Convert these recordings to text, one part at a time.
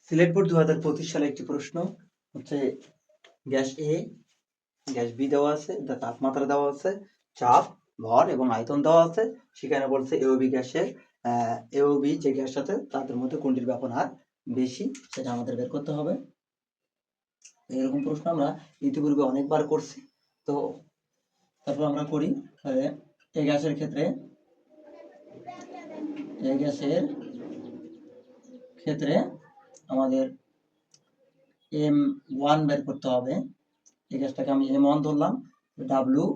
Sylhet board 2025 সালে একটি প্রশ্ন হচ্ছে গ্যাস এ, গ্যাস বি দেওয়া আছে, তাপমাত্রা দেওয়া আছে, চাপ, ভর এবং আয়তন দেওয়া আছে। সেখানে বলছে এ ও বি গ্যাসের এ ও বি যে গ্যাস আছে তাদের মধ্যে কোনটির ব্যবহার বেশি সেটা আমাদের বের করতে হবে। এরকম প্রশ্ন আমরা ইতিপূর্বে অনেকবার করছি, তো তারপর আমরা করি। এই গ্যাসের ক্ষেত্রে আমাদের M1 বের করতে হবে। এই গ্যাসটাকে আমি M1 ধরলাম, W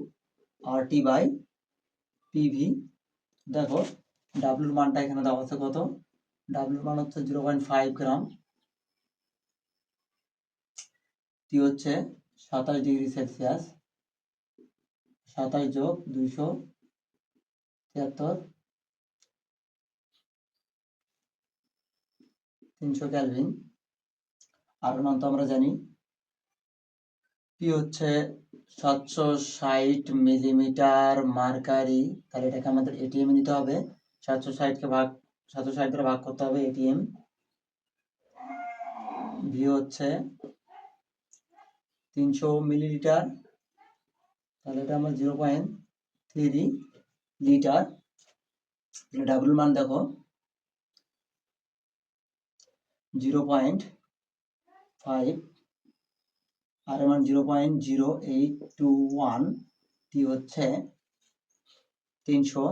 R T by PV. দেখো ডাব্লিউর মানটা এখানে দেওয়া আছে কত, ডাব্লিউর মান হচ্ছে 0.5 গ্রাম, টি হচ্ছে 27 ডিগ্রি সেলসিয়াস, 27 যোগ 273 300 ক্যালভিন। আর মান তো আমরা জানি, পি হচ্ছে 760 মিলিমিটার মার্কারি, তাহলে এটাকে আমাদের এটিএম নিতে হবে। 760 দ্বারা ভাগ করতে হবে এটিএম। ভি হচ্ছে 300 মিলিলিটার, তাহলে এটা আমরা 0.3 লিটার। ডাব্লিউ মান দেখো 0.5, আর মান 0.0821, টি হচ্ছে 300,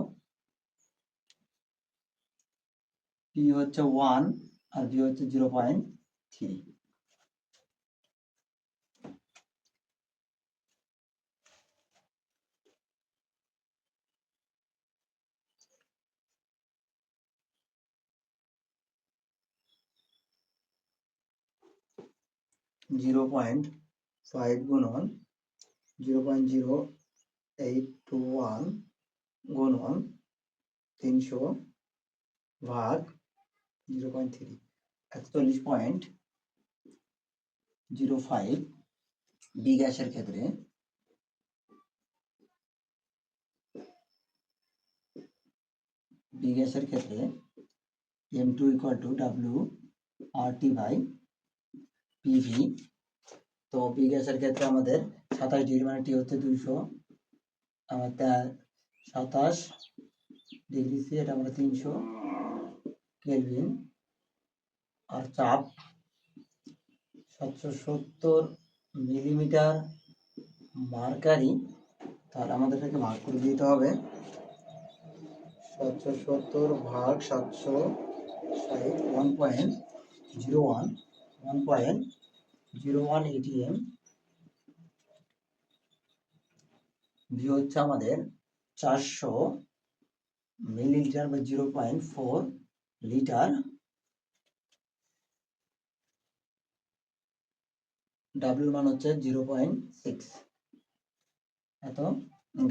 পি হচ্ছে 1 আর ভি হচ্ছে 0.3। জিরো পয়েন্ট ফাইভ গুণন 0.0821 গুণন 300 ভাগ 0.3, 41.05। বি গ্যাসের ক্ষেত্রে M2 = W RT by PV. তো বি গ্যাসের ক্ষেত্রে আমাদের 27 ডিগ্রি মানে টি হচ্ছে 200, 27 ডিগ্রি সি, এটা আমরা 300 কেলভিন। আর চাপ 770 মিলিমিটার মার্কারি, তাহলে আমাদের এটাকে ভাগ করে দিতে হবে। 770 ভাগ 760, 1.01 এটিএম। ভি হচ্ছে আমাদের 400 মিলিলিটার বা 0.4 লিটার। ডাব্লিউর মান হচ্ছে 0.6 এত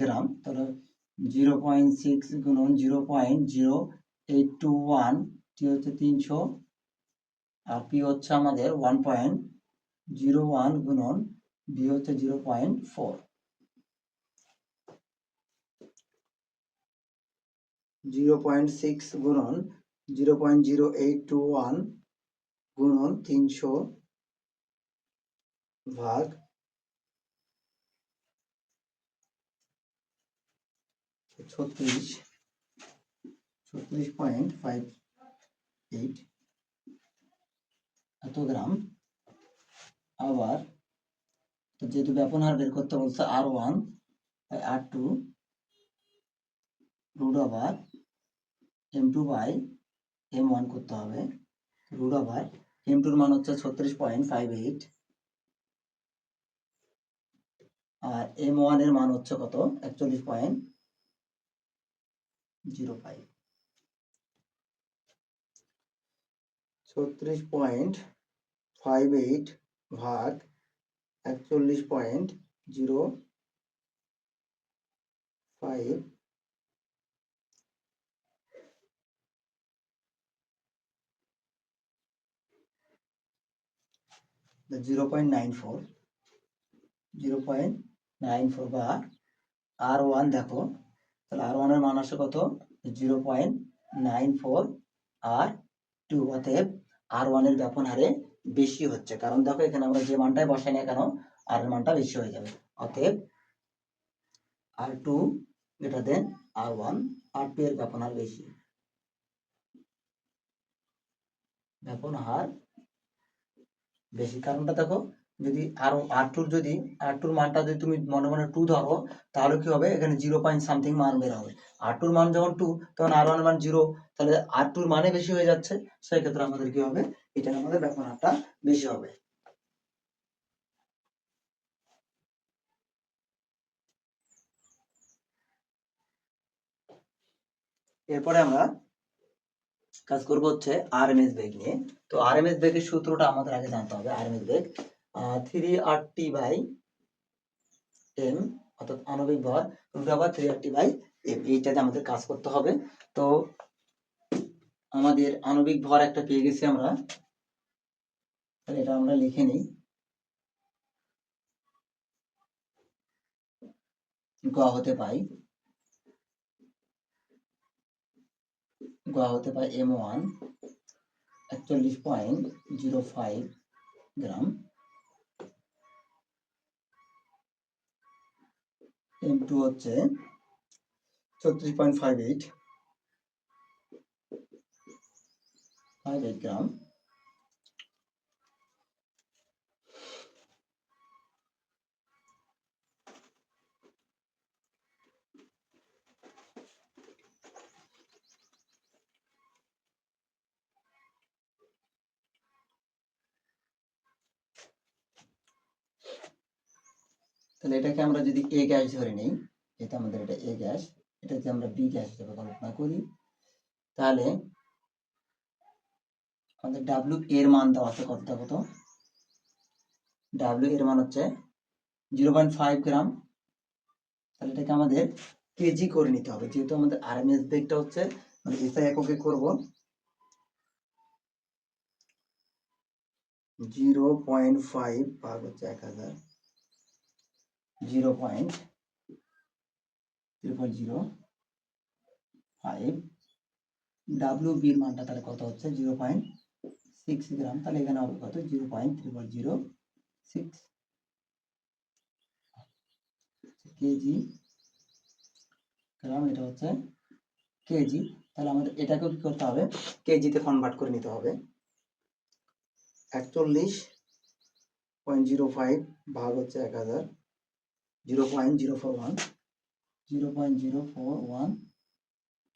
গ্রাম, তাহলে 0.6 গুণন 0.0821, টি হচ্ছে 300, আর পি হচ্ছে আমাদের 1.01 গুণন বি হচ্ছে 0.4। 0.6 গুণন 0.0821 গুণন 300 ভাগ 36.58 এত গ্রাম। আবার যেহেতু ব্যাপন হার বের করতে বলছে R1 by R2 root over M2 by M1 করতে হবে। রুট ওভার M2 এর মান হচ্ছে 36.58 আর M1 এর মান হচ্ছে কত, 41.05। 36.58 ভাগ 41.05, the 0.94 বা R1 দেখো, তাহলে R1 এর মান আসে কত, 0.94 আর 2, অতএব R1 এর ব্যবহারে বেশি হচ্ছে, কারণ দেখো এখানে আমরা যে মানটাই বসাই না কেন R এর মানটা বেশি হয়ে যাবে। অতএব R2 greater than R1, R2 এর ব্যবহার বেশি, ব্যবহার বেশি। কারণটা দেখো, যদি R2 মানটা যদি তুমি মনে মনে 2 ধরো, তাহলে কি হবে, এখানে 0 পয়েন্ট সামথিং মান বের হবে। R2 মান যখন 2, তখন R1 মান 0, তাহলে R2 মানে বেশি হয়ে যাচ্ছে, সেই ক্ষেত্রে আমাদের কি হবে, এটা আমাদের ব্যবহারটা বেশি হবে। এরপরে আমরা কাজ করব হচ্ছে আরএমএস বেগ নিয়ে। তো আরএমএস বেগের সূত্রটা আমাদের আগে জানতে হবে। আরএমএস বেগ 3RT/m, অর্থাৎ আণবিক ভর √ 3RT/m, এইটাতে আমাদের কাজ করতে হবে। তো আমাদের আণবিক ভর একটা পেয়ে গেছি আমরা, তাহলে এটা আমরা লিখে নিই। গ হতে পাই M1 41.05 গ্রাম, M2 হচ্ছে 36.58 গ্রাম, তাহলে এটাকে আমরা যদি এ গ্যাস ধরে নিই, এটা আমাদের এটা এ গ্যাস, এটা যদি আমরা বি গ্যাস হিসেবে কল্পনা করি, তাহলে আমাদের ডাব্লিউ এর মান দেওয়া আছে কত, ডাব্লিউ এর মান হচ্ছে 0.5 গ্রাম। তাহলে এটাকে আমাদের কেজি করে নিতে হবে, যেহেতু আমাদের আরএমএস বেগটা হচ্ছে মানে এসআই এককে করব 0.5 ভাগ হচ্ছে 1000, 0.005, ডাব্লিউ বির মানটা তাহলে কত হচ্ছে 0.6 গ্রাম, তাহলে এখানে হবে কত 0.0006 কেজি গ্রাম, এটা হচ্ছে কেজি। তাহলে আমাদের এটাকেও কি করতে হবে, কেজিতে কনভার্ট করে নিতে হবে। 41.05 ভাগ হচ্ছে 1000, 0.041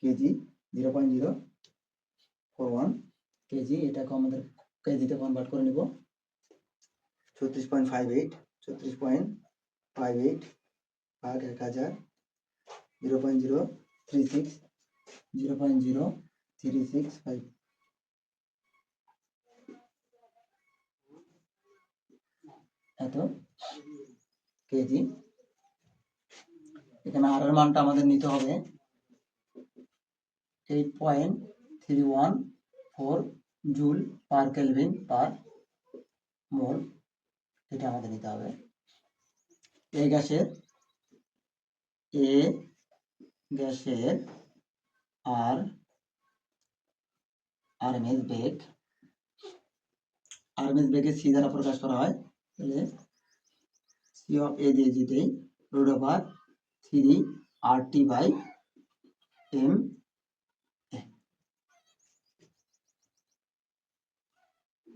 কেজি, 0.041 কেজি। এটাকে আমাদের কেজিতে কনভার্ট করে নিব। 36.58 ভাগ 1000, 0.0365 এত কেজি। এখানে আর এর মানটা আমাদের নিতে হবে 8.314 জুল পার কেলভিন পার মোল, এটা আমাদের নিতে হবে। এ গ্যাসের আরএমএস বেগে সি দ্বারা প্রকাশ করা হয়, তাহলে সি অফ এ দিয়ে যেতেই √3RT/m,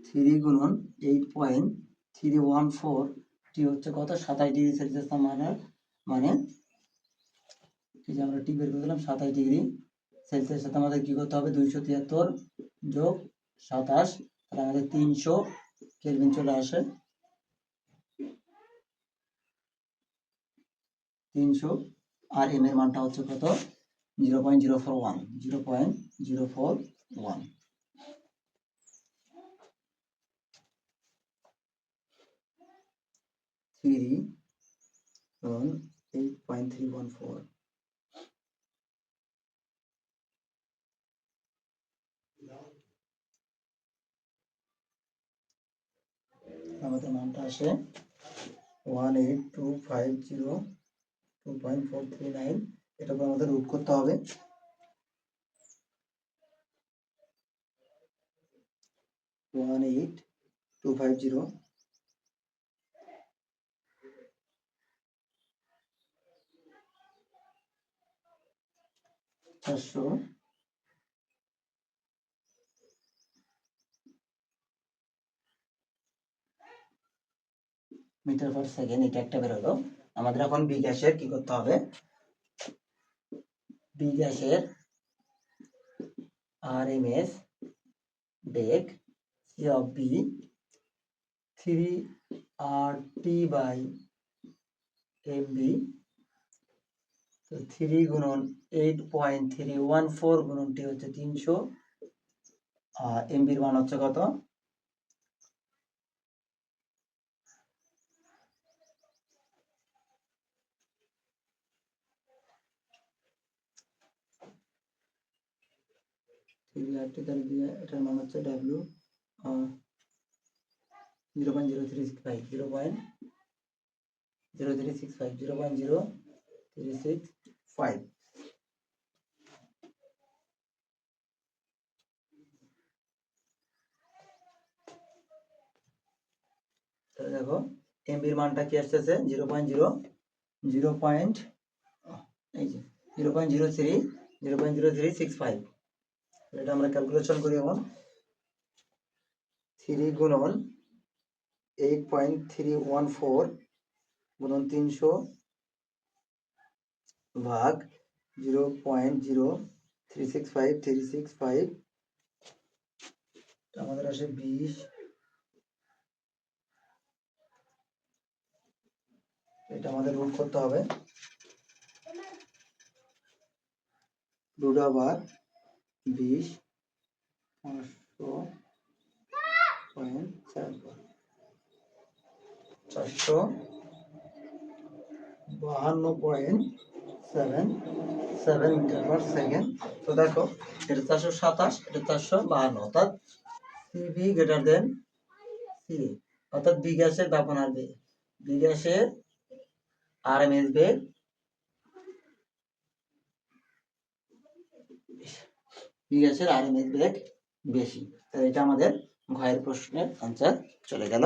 3 গুণন 8.314 টি হচ্ছে কত 27 ডিগ্রি সেলসিয়াস তাপমাত্রা, মানে এই যে আমরা টি বের করে দিলাম 27 ডিগ্রি সেলসিয়াস সাথে আমাদের কি করতে হবে 273 যোগ 27, তাহলে আমাদের 300 কেলভিন চলে আসে। 300 আর এম এর মানটা হচ্ছে কত 0.041 8.314, আমাদের মানটা আসে 18250.2.439। এটাকে আমাদের রুট করতে হবে। 18250 400 মিটার পার সেকেন্ড, এটা একটা বেরোলো। আমাদের এখন বি গ্যাসের কি করতে হবে, বি গ্যাসের আরএমএস বেগ সি অফ বি 3RT/MB, তো 3 গুণন 8.314 গুণন টি হচ্ছে 300, আর এমবির মান হচ্ছে কত, এটার মান হচ্ছে ডাব্লিউ 0.0365 0.0365 তাহলে দেখো এমবির মানটা কি আসতেছে 0.0365। এটা আমরা ক্যালকুলেশন করি এখন 3 গুণন 8.314 গুণন 300 ভাগ 0.0365 আমাদের আসে 20, এটা আমাদের রুট করতে হবে, রুট আবার 20 452.77 মিটার পার সেকেন্ড। তো দেখো এটা 427, এটা 452, অর্থাৎ সিবি গ্রেটার দেন সিএ, অর্থাৎ বি গ্যাসের দাপনার বেগ, বি গ্যাসের আরএমএস বেগ বেশি। তাহলে এটা আমাদের ঘয়ের প্রশ্নের আনসার চলে গেল।